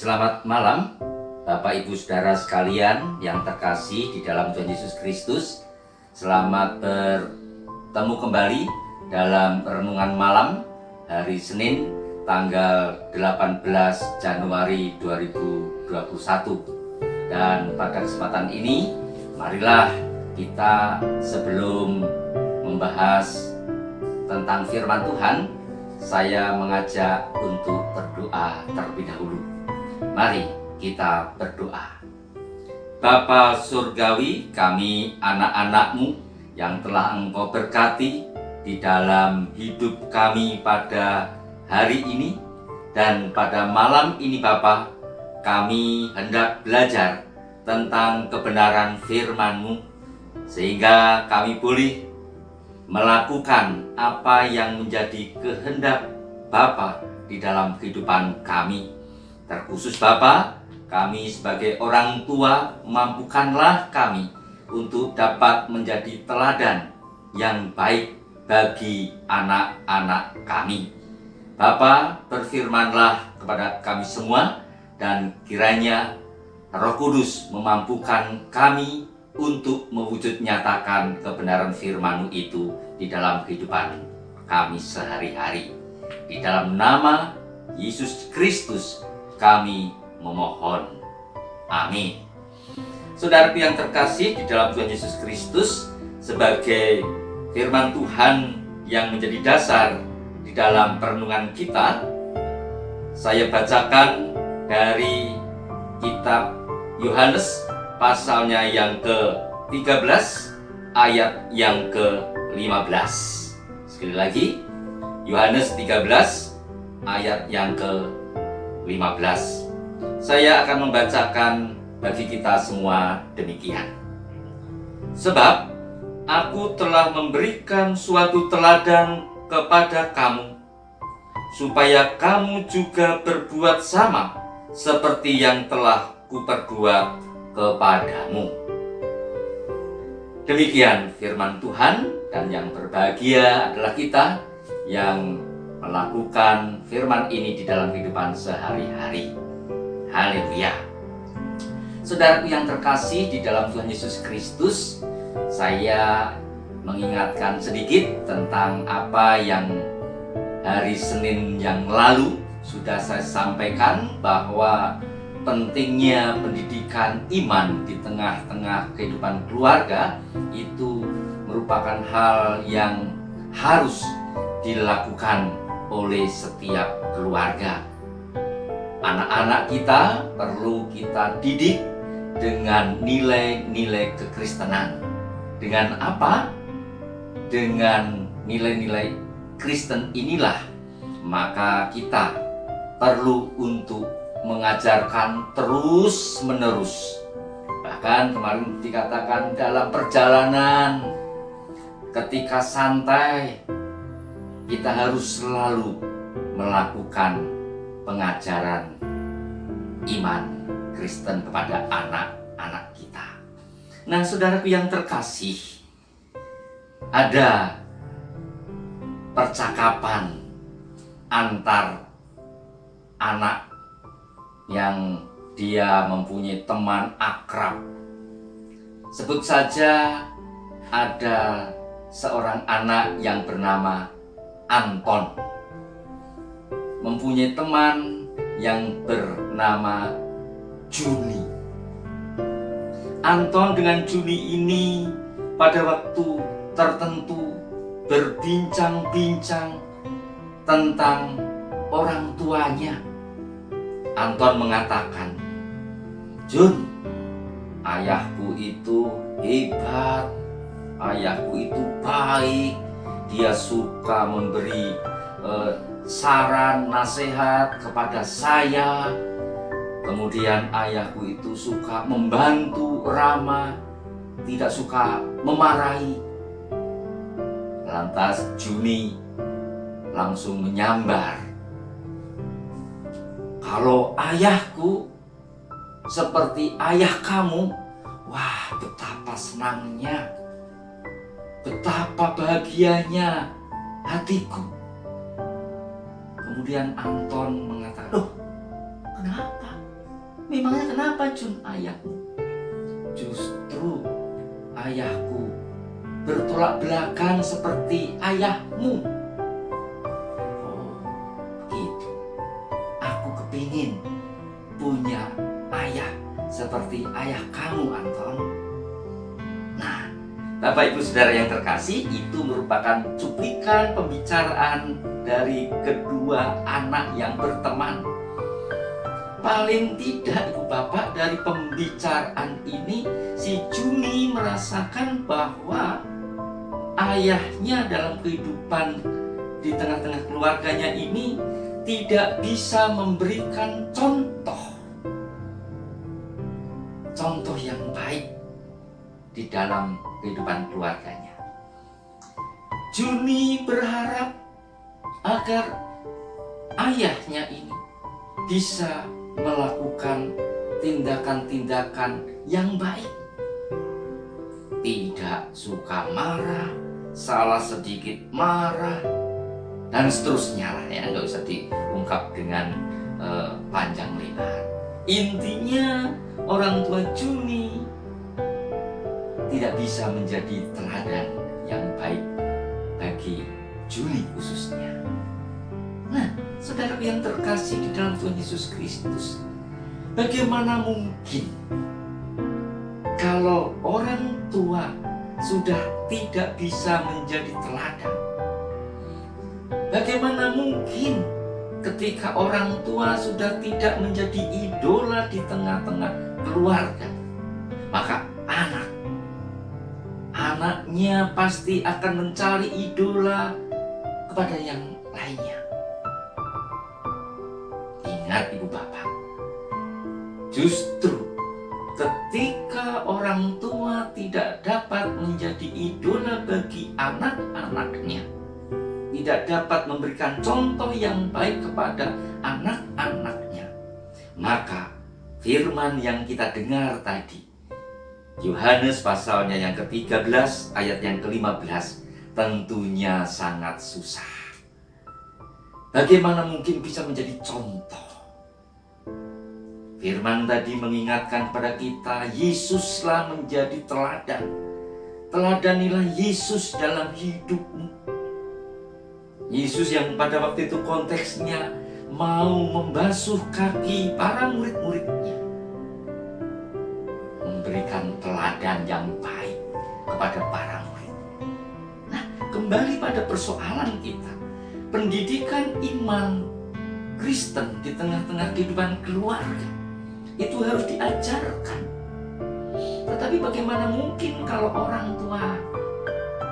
Selamat malam, Bapak Ibu Saudara sekalian yang terkasih di dalam Tuhan Yesus Kristus. Selamat bertemu kembali dalam renungan malam hari Senin tanggal 18 Januari 2021. Dan pada kesempatan ini, marilah kita sebelum membahas tentang firman Tuhan, saya mengajak untuk berdoa terlebih dahulu. Mari kita berdoa. Bapa Surgawi, kami anak-anak-Mu yang telah Engkau berkati di dalam hidup kami pada hari ini dan pada malam ini Bapa, kami hendak belajar tentang kebenaran firman-Mu sehingga kami boleh melakukan apa yang menjadi kehendak Bapa di dalam kehidupan kami. Terkhusus Bapa, kami sebagai orang tua, mampukanlah kami untuk dapat menjadi teladan yang baik bagi anak-anak kami. Bapa, berfirmanlah kepada kami semua dan kiranya Roh Kudus memampukan kami untuk mewujud nyatakan kebenaran firman-Mu itu di dalam kehidupan kami sehari-hari. Di dalam nama Yesus Kristus kami memohon. Amin. Saudaraku yang terkasih di dalam Tuhan Yesus Kristus, sebagai firman Tuhan yang menjadi dasar di dalam perenungan kita, saya bacakan dari kitab Yohanes pasalnya yang ke-13 ayat yang ke-15. Sekali lagi, Yohanes 13 ayat yang ke-15. Saya akan membacakan bagi kita semua demikian. Sebab aku telah memberikan suatu teladan kepada kamu, supaya kamu juga berbuat sama seperti yang telah kuperbuat kepadamu. Demikian firman Tuhan, dan yang berbahagia adalah kita yang melakukan firman ini di dalam kehidupan sehari-hari. Haleluya. Saudaraku yang terkasih di dalam Tuhan Yesus Kristus, saya mengingatkan sedikit tentang apa yang hari Senin yang lalu sudah saya sampaikan, bahwa pentingnya pendidikan iman di tengah-tengah kehidupan keluarga itu merupakan hal yang harus dilakukan oleh setiap keluarga. Anak-anak kita perlu kita didik dengan nilai-nilai kekristenan. Dengan apa? Dengan nilai-nilai Kristen inilah maka kita perlu untuk mengajarkan terus-menerus. Bahkan kemarin dikatakan dalam perjalanan, ketika santai, kita harus selalu melakukan pengajaran iman Kristen kepada anak-anak kita. Nah, saudaraku yang terkasih, ada percakapan antar anak yang dia mempunyai teman akrab. Sebut saja ada seorang anak yang bernama Anton, mempunyai teman yang bernama Juni. Anton dengan Juni ini pada waktu tertentu berbincang-bincang tentang orang tuanya. Anton mengatakan, "Jun, ayahku itu hebat, ayahku itu baik, dia suka memberi saran, nasihat kepada saya. Kemudian ayahku itu suka membantu, ramah, tidak suka memarahi." Lantas Juni langsung menyambar, "Kalau ayahku seperti ayah kamu, wah betapa senangnya, betapa bahagianya hatiku." Kemudian Anton mengatakan, "Loh, kenapa? Memangnya kenapa Jun ayahmu? Justru ayahku bertolak belakang seperti ayahmu. Oh, begitu. Aku kepingin punya ayah seperti ayah kamu, Anton. Nah, Bapak Ibu Saudara yang terkasih, itu merupakan cuplikan pembicaraan dari kedua anak yang berteman. Paling tidak Ibu Bapak, dari pembicaraan ini si Juni merasakan bahwa ayahnya dalam kehidupan di tengah-tengah keluarganya ini tidak bisa memberikan contoh yang baik di dalam kehidupan keluarganya. Juni berharap agar ayahnya ini bisa melakukan tindakan-tindakan yang baik. Tidak suka marah, salah sedikit marah, dan seterusnya lah ya, nggak usah diungkap dengan panjang lebar. Intinya orang tua Juni tidak bisa menjadi teladan yang baik bagi Juni khususnya. Nah, saudara yang terkasih di dalam Tuhan Yesus Kristus, bagaimana mungkin kalau orang tua sudah tidak bisa menjadi teladan? Bagaimana mungkin ketika orang tua sudah tidak menjadi idola di tengah-tengah keluarga? Maka anaknya pasti akan mencari idola kepada yang lainnya. Ingat Ibu Bapak, justru ketika orang tua tidak dapat menjadi idola bagi anak-anaknya, tidak dapat memberikan contoh yang baik kepada anak-anaknya, maka firman yang kita dengar tadi, Yohanes pasalnya yang ke-13 ayat yang ke-15, tentunya sangat susah. Bagaimana mungkin bisa menjadi contoh? Firman tadi mengingatkan kepada kita, Yesuslah menjadi teladan. Teladanilah Yesus dalam hidupmu. Yesus yang pada waktu itu konteksnya mau membasuh kaki para murid-muridnya, memberikan teladan yang baik kepada para murid. Nah, kembali pada persoalan kita, pendidikan iman Kristen di tengah-tengah kehidupan keluarga itu harus diajarkan. Tetapi bagaimana mungkin kalau orang tua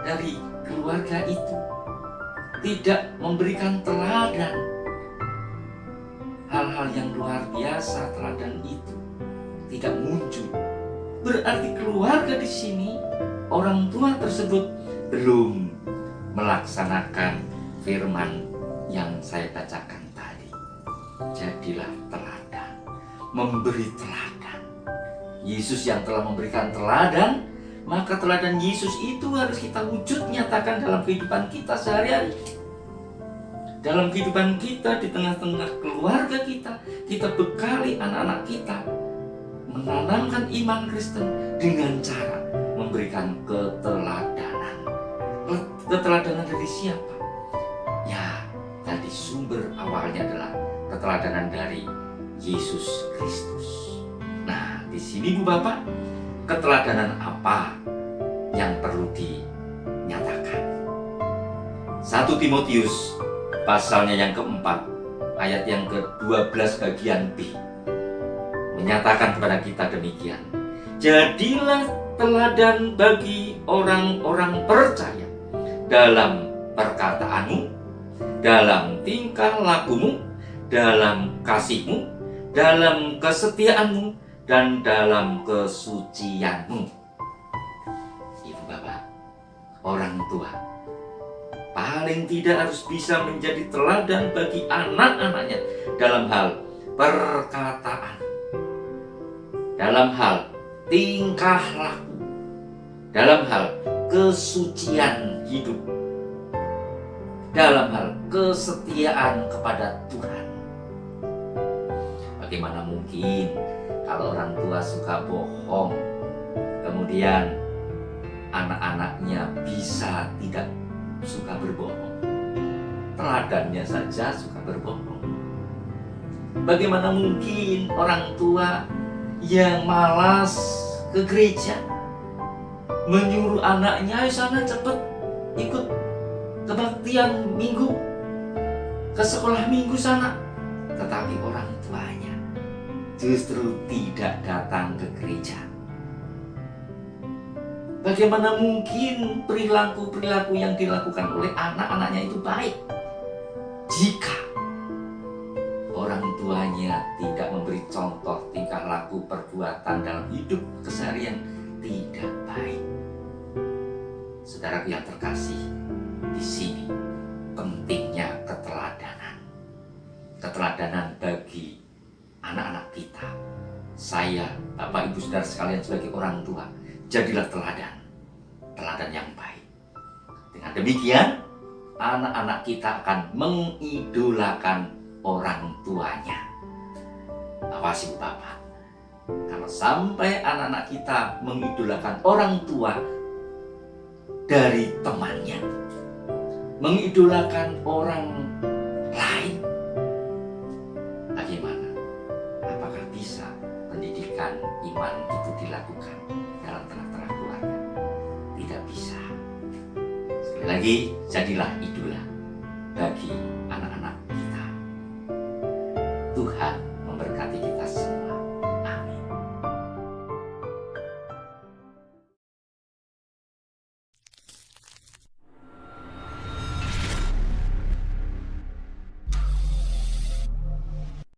dari keluarga itu tidak memberikan teladan, hal-hal yang luar biasa, teladan itu tidak muncul. Berarti keluarga di sini, orang tua tersebut belum melaksanakan firman yang saya bacakan tadi. Jadilah teladan, memberi teladan. Yesus yang telah memberikan teladan, maka teladan Yesus itu harus kita wujud nyatakan dalam kehidupan kita sehari-hari. Dalam kehidupan kita, di tengah-tengah keluarga kita, kita bekali anak-anak kita menanamkan iman Kristen dengan cara memberikan keteladanan. Keteladanan dari siapa? Ya, tadi sumber awalnya adalah keteladanan dari Yesus Kristus. Nah, di sini Bu Bapak, keteladanan apa yang perlu dinyatakan? 1 Timotius pasalnya yang keempat, ayat yang ke-12 bagian B, menyatakan kepada kita demikian. Jadilah teladan bagi orang-orang percaya dalam perkataanmu, dalam tingkah lakumu, dalam kasihmu, dalam kesetiaanmu, dan dalam kesucianmu. Ibu Bapak, orang tua paling tidak harus bisa menjadi teladan bagi anak-anaknya dalam hal perkataan, dalam hal tingkah laku, dalam hal kesucian hidup, dalam hal kesetiaan kepada Tuhan. Bagaimana mungkin Kalau orang tua suka bohong, kemudian anak-anaknya bisa tidak suka berbohong, teladannya saja suka berbohong. Bagaimana mungkin orang tua yang malas ke gereja menyuruh anaknya, ayo sana cepet ikut kebaktian minggu, ke sekolah minggu sana. Tetapi orang tuanya justru tidak datang ke gereja. Bagaimana mungkin perilaku-perilaku yang dilakukan oleh anak-anaknya itu baik jika orang tuanya tidak memberi contoh tingkah laku perbuatan dalam hidup keseharian tidak baik. Saudaraku yang terkasih, di sini pentingnya keteladanan. Keteladanan bagi anak-anak kita. Saya, Bapak Ibu Saudara sekalian sebagai orang tua, jadilah teladan. Teladan yang baik. Dengan demikian, anak-anak kita akan mengidolakan orang tuanya. Awas Ibu Bapak, kalau sampai anak-anak kita mengidolakan orang tua dari temannya, mengidolakan orang lain, bagaimana? Apakah bisa pendidikan iman itu dilakukan dalam tengah-tengah keluarga? Tidak bisa. Sekali lagi, jadilah idola bagi anak-anak kita. Tuhan